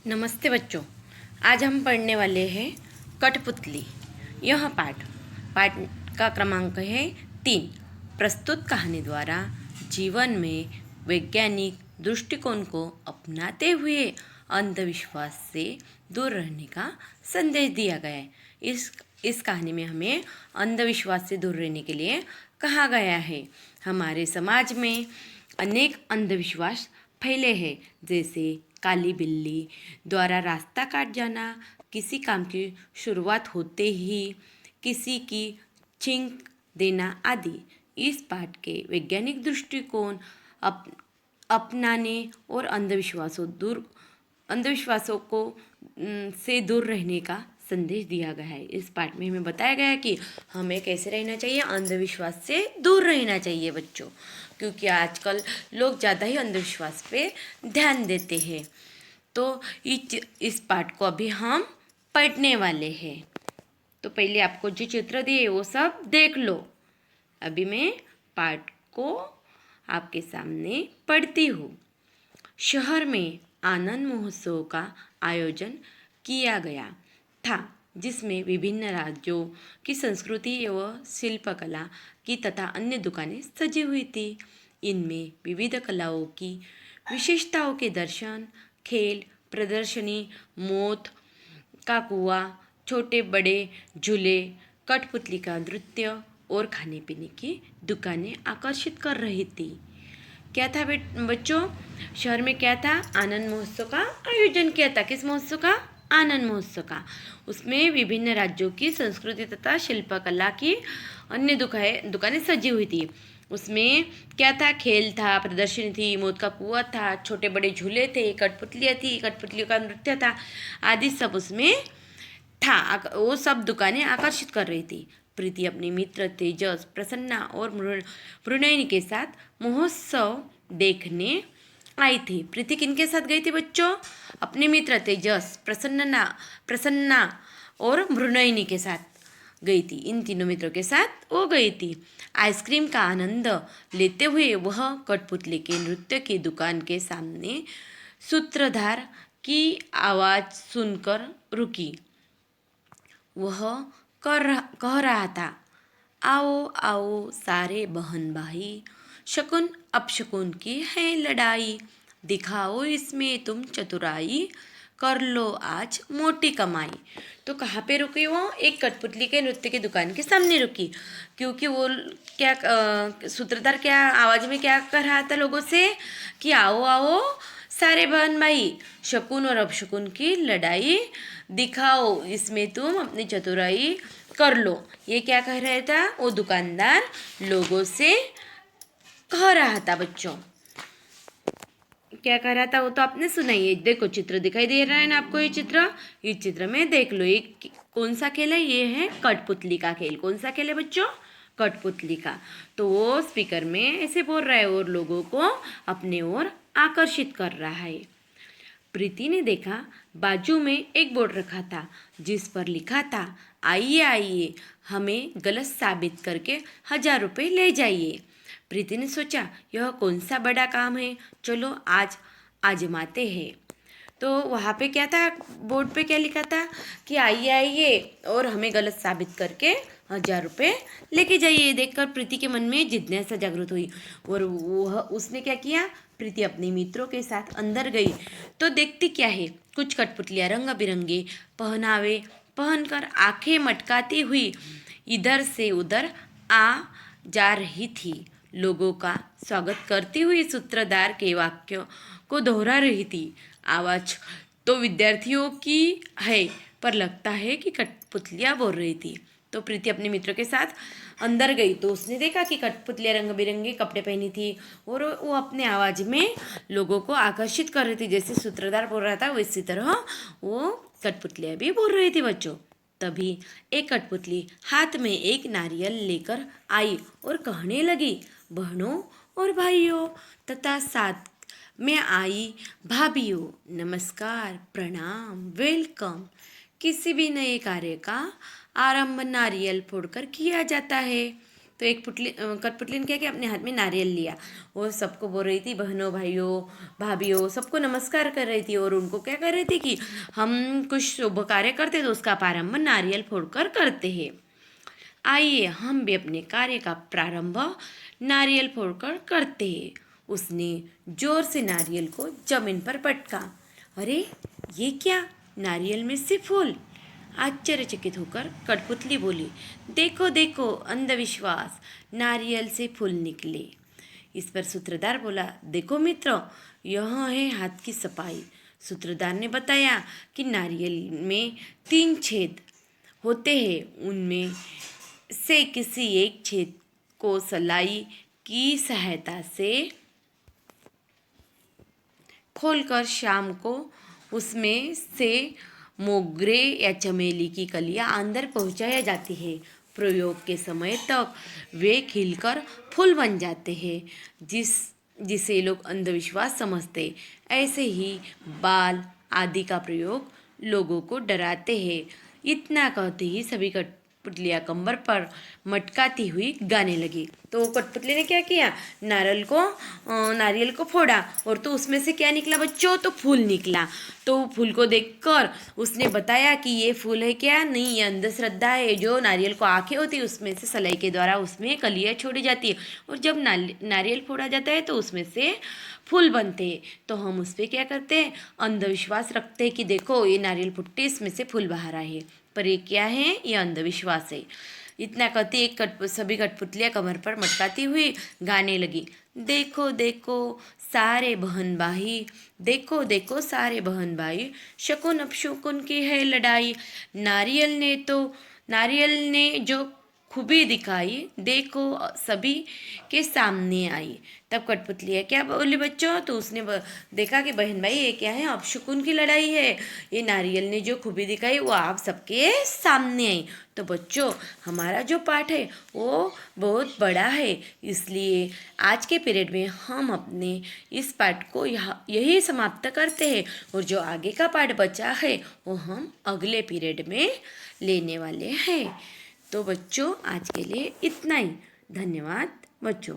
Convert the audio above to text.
नमस्ते बच्चों। आज हम पढ़ने वाले हैं कठपुतली। यह पाठ पाठ का क्रमांक है 3। प्रस्तुत कहानी द्वारा जीवन में वैज्ञानिक दृष्टिकोण को अपनाते हुए अंधविश्वास से दूर रहने का संदेश दिया गया है। इस कहानी में हमें अंधविश्वास से दूर रहने के लिए कहा गया है। हमारे समाज में अनेक अंधविश्वास फैले हैं, जैसे काली बिल्ली द्वारा रास्ता काट जाना, किसी काम की शुरुआत होते ही किसी की छींक देना आदि। इस पाठ के वैज्ञानिक दृष्टिकोण अपनाने और अंधविश्वासों को से दूर रहने का संदेश दिया गया है। इस पाठ में हमें बताया गया है कि हमें कैसे रहना चाहिए, अंधविश्वास से दूर रहना चाहिए बच्चों, क्योंकि आजकल लोग ज़्यादा ही अंधविश्वास पे ध्यान देते हैं। तो इस पाठ को अभी हम पढ़ने वाले हैं। तो पहले आपको जो चित्र दिए वो सब देख लो। अभी मैं पाठ को आपके सामने पढ़ती हूँ। शहर में आनंद महोत्सव का आयोजन किया गया था, जिसमें विभिन्न राज्यों की संस्कृति व शिल्पकला की तथा अन्य दुकानें सजी हुई थी। इनमें विविध कलाओं की विशेषताओं के दर्शन, खेल प्रदर्शनी, मौत का कुआं, छोटे बड़े झूले, कठपुतली का नृत्य और खाने पीने की दुकानें आकर्षित कर रही थी। क्या था बच्चों? शहर में क्या था? आनंद महोत्सव का आयोजन किया था। किस महोत्सव का? आनंद महोत्सव का। उसमें विभिन्न राज्यों की संस्कृति तथा शिल्पकला की अन्य दुकानें सजी हुई थी। उसमें क्या था? खेल था, प्रदर्शनी थी, मौत का कुआं था, छोटे बड़े झूले थे, कठपुतलियाँ थी, कठपुतलियों का नृत्य था आदि सब उसमें था। वो सब दुकानें आकर्षित कर रही थी। प्रीति अपने मित्र तेजस, प्रसन्ना और मृणयनी के साथ महोत्सव देखने आई थी। प्रीति किनके साथ गई थी बच्चों? अपने मित्र तेजस, प्रसन्ना और मृणयनी के साथ गई थी। इन तीनों मित्रों के साथ वो गई थी। आइसक्रीम का आनंद लेते हुए वह कठपुतली के नृत्य की दुकान के सामने सूत्रधार की आवाज़ सुनकर रुकी। वह कह रहा था, आओ आओ सारे बहन भाई, शकुन अपशकुन की है लड़ाई, दिखाओ इसमें तुम चतुराई, कर लो आज मोटी कमाई। तो कहाँ पे रुकी वो? एक कठपुतली के नृत्य की दुकान के सामने रुकी, क्योंकि वो क्या सूत्रधार क्या आवाज़ में क्या कर रहा था लोगों से कि आओ आओ सारे बहन भाई, शकुन और अपशकुन की लड़ाई दिखाओ, इसमें तुम अपनी चतुराई कर लो। ये क्या कह रहा था? वो दुकानदार लोगों से कह रहा था बच्चों। क्या कह रहा था वो तो आपने सुना ही है। देखो चित्र दिखाई दे रहा है ना आपको? ये चित्र, इस चित्र में देख लो, ये कौन सा खेल है? ये है कठपुतली का खेल। कौन सा खेल है बच्चों? कठपुतली का। तो वो स्पीकर में ऐसे बोल रहा है और लोगों को अपने ओर आकर्षित कर रहा है। प्रीति ने देखा बाजू में एक बोर्ड रखा था, जिस पर लिखा था, आइए आइए, हमें गलत साबित करके 1000 रुपये ले जाइए। प्रीति ने सोचा, यह कौन सा बड़ा काम है, चलो आज आजमाते हैं। तो वहाँ पे क्या था? बोर्ड पे क्या लिखा था कि आइए आइए और हमें गलत साबित करके 1000 रुपये लेके जाइए। देखकर प्रीति के मन में जिज्ञासा जागृत हुई और वह उसने क्या किया? प्रीति अपने मित्रों के साथ अंदर गई तो देखती क्या है, कुछ कठपुतलियाँ रंग बिरंगे पहनावे पहनकर आंखें मटकाती हुई इधर से उधर आ जा रही थी। लोगों का स्वागत करती हुई सूत्रधार के वाक्यों को दोहरा रही थी। आवाज़ तो विद्यार्थियों की है, पर लगता है कि कठपुतलियाँ बोल रही थी। तो प्रीति अपने मित्र के साथ अंदर गई तो उसने देखा कि कठपुतलियाँ रंग बिरंगे कपड़े पहनी थी और वो अपने आवाज़ में लोगों को आकर्षित कर रही थी। जैसे सूत्रधार बोल रहा था वैसी तरह वो कठपुतलियाँ भी बोल रही थी बच्चों। तभी एक कठपुतली हाथ में एक नारियल लेकर आई और कहने लगी, बहनों और भाइयों तथा साथ में आई भाभीओ, नमस्कार, प्रणाम, वेलकम। किसी भी नए कार्य का आरंभ नारियल फोड़कर किया जाता है। तो एक कठपुतली ने क्या किया, अपने हाथ में नारियल लिया। वो सबको बोल रही थी, बहनों भाइयों भाभीयों सबको नमस्कार कर रही थी, और उनको क्या कर रही थी कि हम कुछ शुभ कार्य करते तो उसका प्रारंभ नारियल फोड़कर करते हैं। आइए हम भी अपने कार्य का प्रारंभ नारियल फोड़कर करते हैं। उसने जोर से नारियल को जमीन पर पटका। अरे ये क्या, नारियल में से फूल। आश्चर्यचकित होकर कठपुतली बोली, देखो देखो अंधविश्वास, नारियल से फूल निकले। इस पर सूत्रधार बोला, देखो मित्रों, यह है हाथ की सफाई। सूत्रधार ने बताया कि नारियल में 3 छेद होते हैं, उनमें से किसी एक छेद को सलाई की सहायता से खोलकर शाम को उसमें से मोगरे या चमेली की कलियां अंदर पहुंचाया जाती है। प्रयोग के समय तक वे खिलकर फूल बन जाते हैं, जिसे लोग अंधविश्वास समझते। ऐसे ही बाल आदि का प्रयोग लोगों को डराते हैं। इतना कहते ही सभी कठपुतलियाँ कमर पर मटकाती हुई गाने लगी। तो कठपुतली ने क्या किया, नारियल को फोड़ा, और तो उसमें से क्या निकला बच्चों, तो फूल निकला। तो फूल को देखकर उसने बताया कि ये फूल है क्या, नहीं ये अंधश्रद्धा है। जो नारियल को आंखें होती है उसमें से सलाई के द्वारा उसमें कलियाँ छोड़ी जाती है, और जब नारियल फोड़ा जाता है तो उसमें से फूल बनते हैं। तो हम उस पर क्या करते हैं, अंधविश्वास रखते हैं कि देखो ये नारियल फुट्टे, इसमें से फूल बाहर आए हैं, पर ये क्या है, ये अंधविश्वास है। इतना कहती सभी कठपुतलियाँ कमर पर मटकाती हुई गाने लगी, देखो देखो सारे बहन भाई, देखो देखो सारे बहन भाई, शकुन अपशकुन की है लड़ाई। नारियल ने जो खूबी दिखाई, देखो सभी के सामने आई। तब कठपुतलियाँ क्या बोली बच्चों, तो उसने देखा कि बहन भाई ये क्या है, अपशकुन की लड़ाई है। ये नारियल ने जो खूबी दिखाई वो आप सबके सामने आई। तो बच्चों हमारा जो पाठ है वो बहुत बड़ा है, इसलिए आज के पीरियड में हम अपने इस पाठ को यही समाप्त करते हैं, और जो आगे का पाठ बचा है वो हम अगले पीरियड में लेने वाले हैं। तो बच्चों आज के लिए इतना ही। धन्यवाद बच्चों।